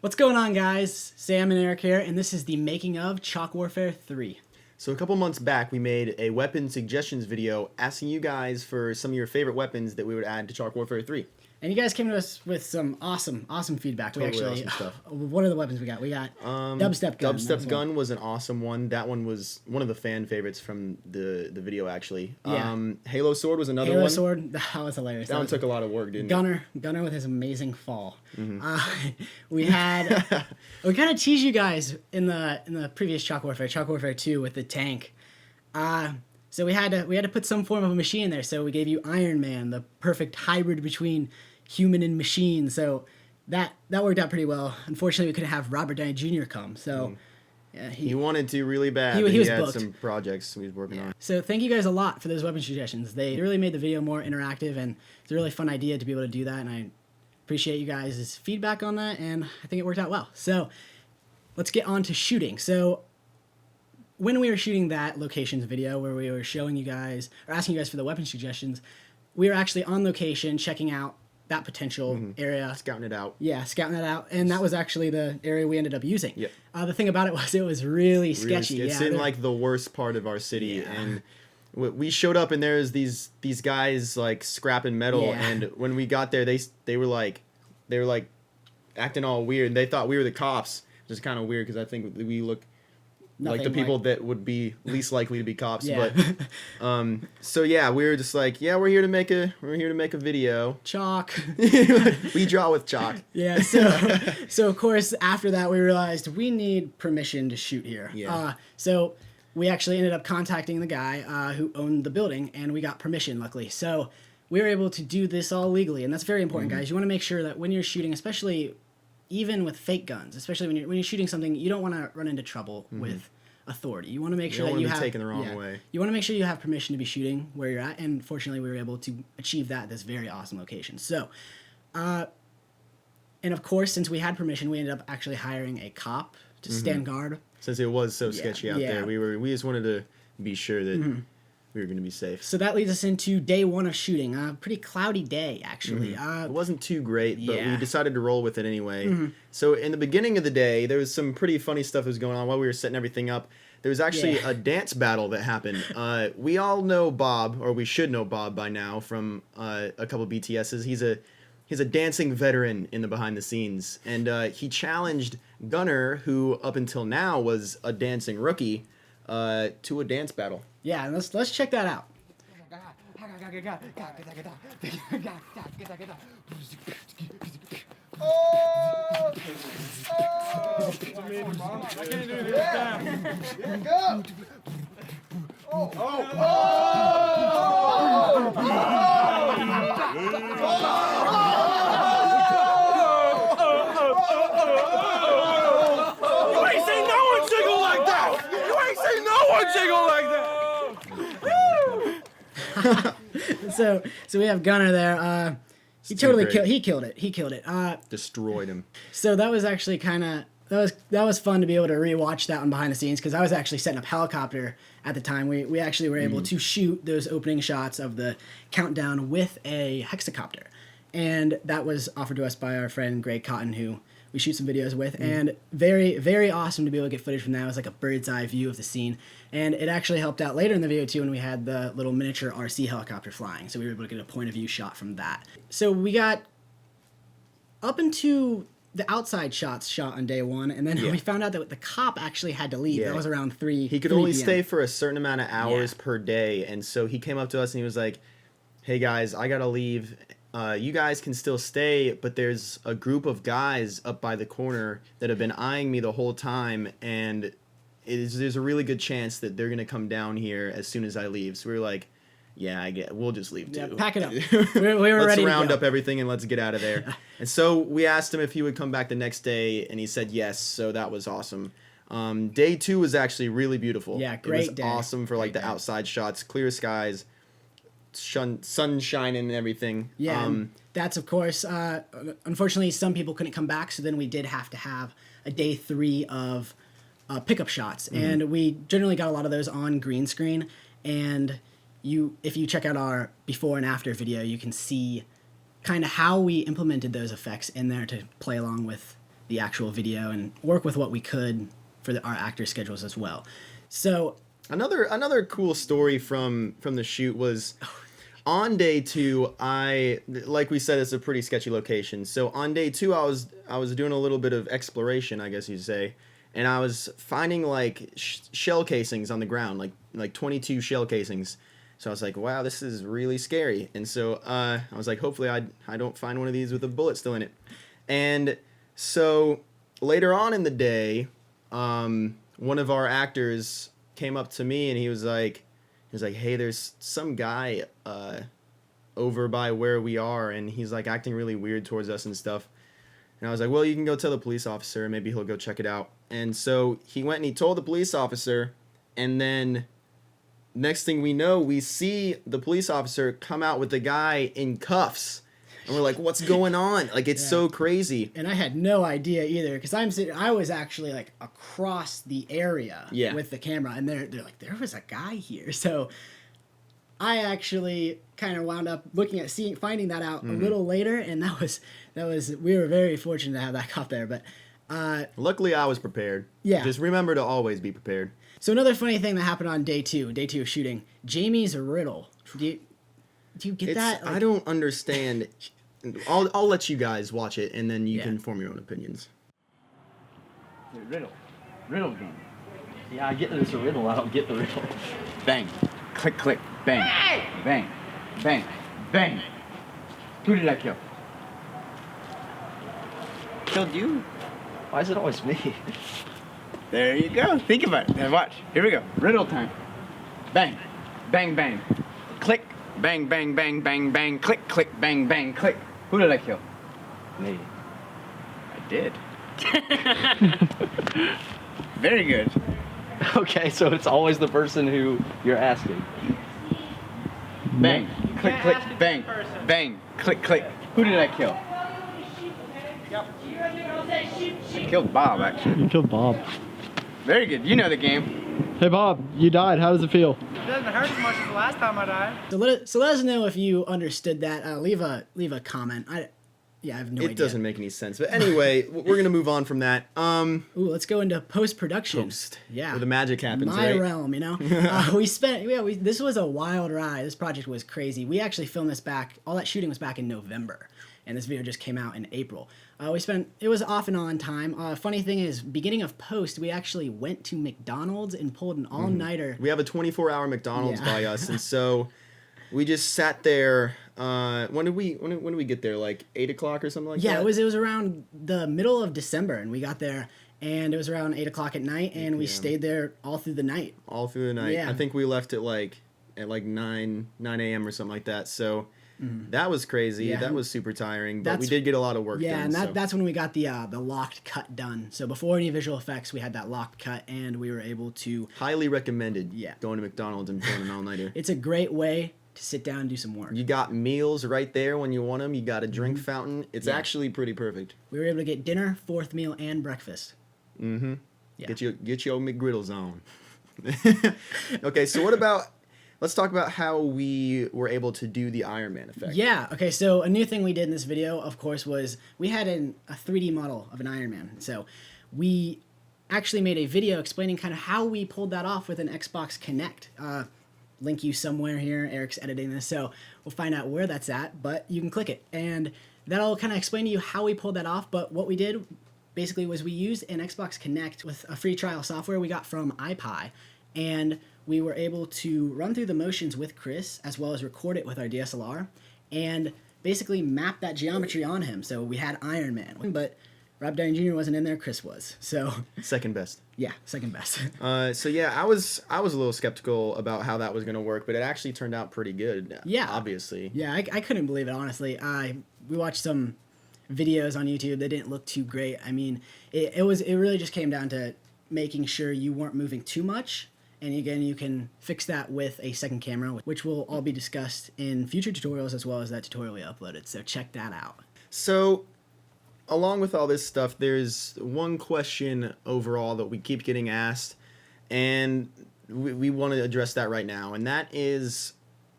What's going on, guys? Sam and Eric here, and this is the making of Chalk Warfare 3. So a couple months back, we made a weapon suggestions video asking you guys for some of your favorite weapons that we would add to Chalk Warfare 3. And you guys came to us with some awesome feedback. Totally awesome stuff. What are the weapons we got? We got Dubstep Gun. Dubstep Gun was an awesome one. That one was one of the fan favorites from the video, actually. Yeah. Halo Sword was another one. Halo Sword, that was hilarious. That one took a lot of work, didn't it? Gunner with his amazing fall. We had we kind of teased you guys in the previous Chalk Warfare 2 with the tank. So we had to put some form of a machine in there. So we gave you Iron Man, the perfect hybrid between human and machine. So that worked out pretty well. Unfortunately, we couldn't have Robert Downey Jr. come. So yeah, he wanted to really bad. He was had booked. some projects he was working on. So thank you guys a lot for those weapon suggestions. They really made the video more interactive, and it's a really fun idea to be able to do that. And I appreciate you guys' feedback on that, and I think it worked out well. So let's get on to shooting. So when we were shooting that locations video where we were showing you guys, or asking you guys for the weapon suggestions, we were actually on location checking out that potential area. Scouting it out. Yeah, scouting that out. And that was actually the area we ended up using. Yep. The thing about it was really sketchy. It's in like the worst part of our city. Yeah. And we showed up and there's these guys like scrapping metal. Yeah. And when we got there, they were like acting all weird. And they thought we were the cops, which is kind of weird because I think we look like the people that would be least likely to be cops. Yeah. But so yeah, we were just like, yeah, we're here to make a video. Chalk. We draw with chalk. Yeah. So of course after that we realized we need permission to shoot here. Yeah. So we actually ended up contacting the guy who owned the building, and we got permission, luckily. So we were able to do this all legally, and that's very important, guys. You want to make sure that when you're shooting, especially even with fake guns, especially when you're shooting something, you don't want to run into trouble with authority. You want to make sure that you have taken the wrong way. You want to make sure you have permission to be shooting where you're at, and fortunately we were able to achieve that at this very awesome location. So, and of course, since we had permission, we ended up actually hiring a cop to stand guard. Since it was so sketchy out there, we just wanted to be sure that we were going to be safe. So that leads us into day one of shooting. A pretty cloudy day, actually. It wasn't too great, but we decided to roll with it anyway. So in the beginning of the day, there was some pretty funny stuff that was going on while we were setting everything up. There was actually a dance battle that happened. We all know Bob, or we should know Bob by now from a couple of BTSs. He's a dancing veteran in the behind the scenes, and he challenged Gunner, who up until now was a dancing rookie, to a dance battle. Yeah, and let's check that out. So we have Gunner there. He killed it. Destroyed him. So that was actually that was fun to be able to rewatch that one behind the scenes, because I was actually setting up helicopter at the time. We actually were able to shoot those opening shots of the countdown with a hexacopter, and that was offered to us by our friend Greg Cotton, who we shoot some videos with, and very, very awesome to be able to get footage from that. It was like a bird's eye view of the scene, and it actually helped out later in the video too when we had the little miniature RC helicopter flying, so we were able to get a point of view shot from that. So we got up into the outside shots shot on day one, and then we found out that the cop actually had to leave. That was around 3 He could only stay for a certain amount of hours per day, and so he came up to us and he was like, hey guys, I gotta leave. You guys can still stay, but there's a group of guys up by the corner that have been eyeing me the whole time, and there's a really good chance that they're going to come down here as soon as I leave. So we were like, yeah, we'll just leave too. Yeah, pack it up. we were let's ready round to up everything and let's get out of there. And so we asked him if he would come back the next day, and he said yes, so that was awesome. Day 2 was actually really beautiful. Yeah, great It was day. awesome for like the outside shots, clear skies, sun shining and everything. Yeah, that's of course. Unfortunately, some people couldn't come back, so then we did have to have a day 3 of pickup shots, and we generally got a lot of those on green screen. And if you check out our before and after video, you can see kind of how we implemented those effects in there to play along with the actual video and work with what we could for our actor schedules as well. So another cool story from the shoot was on day 2. Like we said, it's a pretty sketchy location. So on day 2, I was doing a little bit of exploration, I guess you'd say, and I was finding like shell casings on the ground, like 22 shell casings. So I was like, wow, this is really scary. And so I was like, hopefully I don't find one of these with a bullet still in it. And so later on in the day, one of our actors came up to me and he was like, hey, there's some guy over by where we are, and he's like acting really weird towards us and stuff. And I was like, well, you can go tell the police officer, maybe he'll go check it out. And so he went and he told the police officer, and then next thing we know, we see the police officer come out with the guy in cuffs. And we're like, what's going on? Like, it's so crazy. And I had no idea either, because I was actually like across the area with the camera, and they're like, there was a guy here. So I actually kind of wound up finding that out a little later, and that was we were very fortunate to have that cop there. But luckily, I was prepared. Yeah. Just remember to always be prepared. So another funny thing that happened on day two of shooting, Jamie's riddle. Do you get that? Like, I don't understand. I'll let you guys watch it, and then you can form your own opinions. Riddle game. Yeah, I get that it's a riddle. I don't get the riddle. Bang, click, click, bang, bang, bang, bang. Who did I kill? Killed you? Why is it always me? There you go. Think about it. Now watch. Here we go. Riddle time. Bang, bang, bang, click, bang, bang, bang, bang, bang, click, click, bang, bang, click. Who did I kill? Me. I did. Very good. Okay, so it's always the person who you're asking. Bang, click, click, bang, bang, click, click. Who did I kill? I killed Bob, actually. You killed Bob. Very good. You know the game. Hey Bob, you died. How does it feel? It doesn't hurt as much as the last time I died. So let us know if you understood that. Leave a comment. I have no idea. It doesn't make any sense. But anyway, we're gonna move on from that. Ooh, let's go into post-production. Yeah. Where the magic happens, My right? realm, you know. This was a wild ride. This project was crazy. We actually filmed this all that shooting was back in November, and this video just came out in April. It was off and on time. Funny thing is, beginning of post, we actually went to McDonald's and pulled an all-nighter. We have a 24-hour McDonald's by us, and so we just sat there. When did we get there? Like 8 o'clock or something like that? Yeah, it was around the middle of December, and we got there, and it was around 8 o'clock at night, and we stayed there all through the night. All through the night. Yeah. I think we left at 9 a.m. or something like that. So that was crazy. Yeah. That was super tiring, but we did get a lot of work done. Yeah, and that's when we got the locked cut done. So before any visual effects, we had that locked cut, and we were able to... Highly recommended. Yeah. Going to McDonald's and pulling an all-nighter. It's a great way to sit down and do some work. You got meals right there when you want them. You got a drink fountain. It's actually pretty perfect. We were able to get dinner, fourth meal, and breakfast. Mm-hmm. Yeah. Get your McGriddles on. Okay, so let's talk about how we were able to do the Iron Man effect. Yeah, okay, so a new thing we did in this video, of course, was we had a 3D model of an Iron Man. So we actually made a video explaining kind of how we pulled that off with an Xbox Kinect. Link you somewhere here. Eric's editing this, so we'll find out where that's at, but you can click it. And that'll kind of explain to you how we pulled that off, but what we did basically was we used an Xbox Kinect with a free trial software we got from iPie, and we were able to run through the motions with Chris, as well as record it with our DSLR, and basically map that geometry on him. So we had Iron Man, but Rob Downey Jr. wasn't in there, Chris was. So second best. Yeah, second best. So yeah, I was a little skeptical about how that was going to work, but it actually turned out pretty good. Yeah. Obviously. Yeah, I couldn't believe it, honestly. We watched some videos on YouTube that didn't look too great. I mean, it really just came down to making sure you weren't moving too much. And again, you can fix that with a second camera, which will all be discussed in future tutorials as well as that tutorial we uploaded. So check that out. So along with all this stuff, there's one question overall that we keep getting asked, and we want to address that right now, and that is,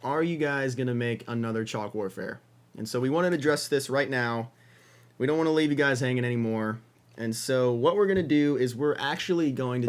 are you guys going to make another Chalk Warfare? And so we wanted to address this right now. We don't want to leave you guys hanging anymore. And so what we're going to do is we're actually going to